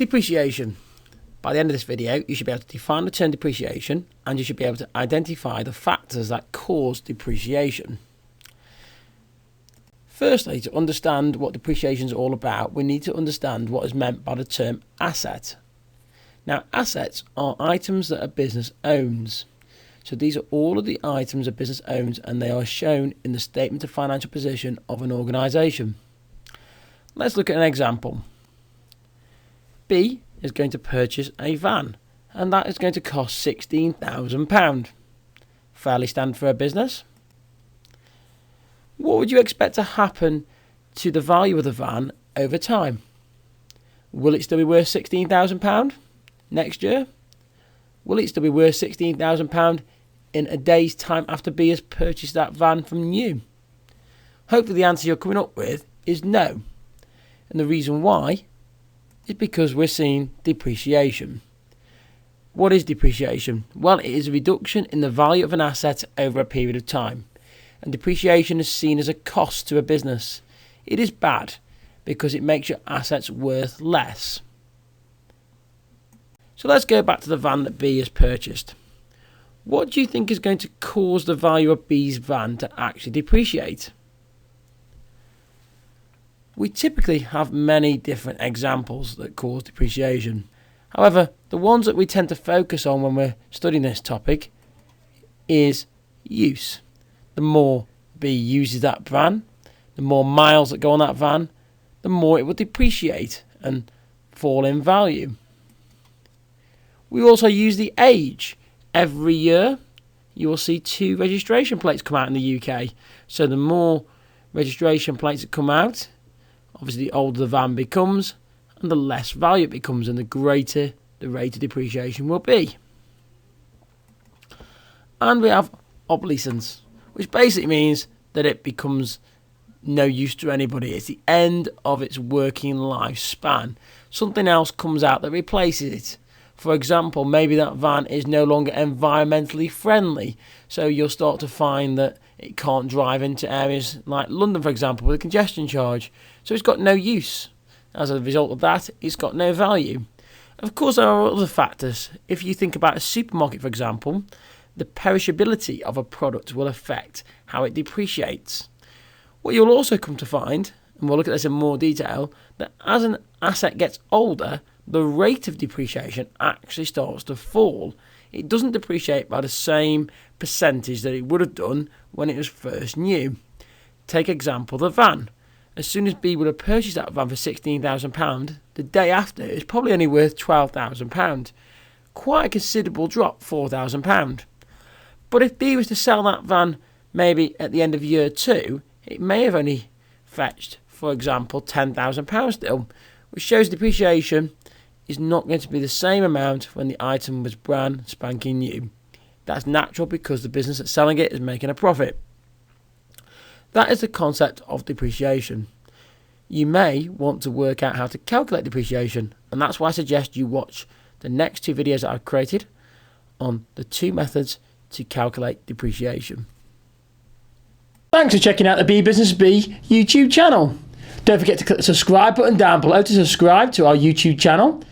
Depreciation. By the end of this video, you should be able to define the term depreciation, and you should be able to identify the factors that cause depreciation. Firstly, to understand what depreciation is all about, we need to understand what is meant by the term asset. Now, assets are items that a business owns. So these are all of the items a business owns, and they are shown in the statement of financial position of an organisation. Let's look at an example. B is going to purchase a van, and that is going to cost £16,000. Fairly standard for a business. What would you expect to happen to the value of the van over time? Will it still be worth £16,000 next year? Will it still be worth £16,000 in a day's time after B has purchased that van from you? Hopefully the answer you're coming up with is no. And the reason why is because we're seeing depreciation. What is depreciation? Well, it is a reduction in the value of an asset over a period of time. And depreciation is seen as a cost to a business. It is bad because it makes your assets worth less. So let's go back to the van that B has purchased. What do you think is going to cause the value of B's van to actually depreciate? We typically have many different examples that cause depreciation. However, the ones that we tend to focus on when we're studying this topic is use. The more B uses that van, the more miles that go on that van, the more it will depreciate and fall in value. We also use the age. Every year you will see 2 registration plates come out in the UK. So the more registration plates that come out, obviously the older the van becomes and the less value it becomes, and the greater the rate of depreciation will be. And we have obsolescence, which basically means that it becomes no use to anybody. It's the end of its working lifespan. Something else comes out that replaces it. For example, maybe that van is no longer environmentally friendly, so you'll start to find that it can't drive into areas like London, for example, with a congestion charge. So it's got no use. As a result of that, it's got no value. Of course, there are other factors. If you think about a supermarket, for example, the perishability of a product will affect how it depreciates. What you'll also come to find, and we'll look at this in more detail, that as an asset gets older, the rate of depreciation actually starts to fall. It doesn't depreciate by the same percentage that it would have done when it was first new. Take example, the van. As soon as B would have purchased that van for £16,000, the day after it's probably only worth £12,000. Quite a considerable drop, £4,000. But if B was to sell that van maybe at the end of year 2, it may have only fetched, for example, £10,000 still, which shows depreciation is not going to be the same amount when the item was brand spanking new. That's natural because the business that's selling it is making a profit. That is the concept of depreciation. You may want to work out how to calculate depreciation, and that's why I suggest you watch the next 2 videos that I've created on the 2 methods to calculate depreciation. Thanks for checking out the BeeBusinessBee YouTube channel. Don't forget to click the subscribe button down below to subscribe to our YouTube channel.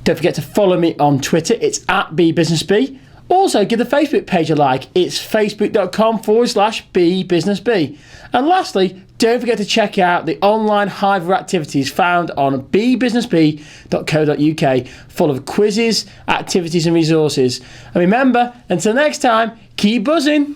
Don't forget to follow me on Twitter. It's @BeeBusinessBee. Also, give the Facebook page a like. It's facebook.com/BeeBusinessBee. And lastly, don't forget to check out the online hive of activities found on BeeBusinessBee.co.uk, full of quizzes, activities and resources. And remember, until next time, keep buzzing.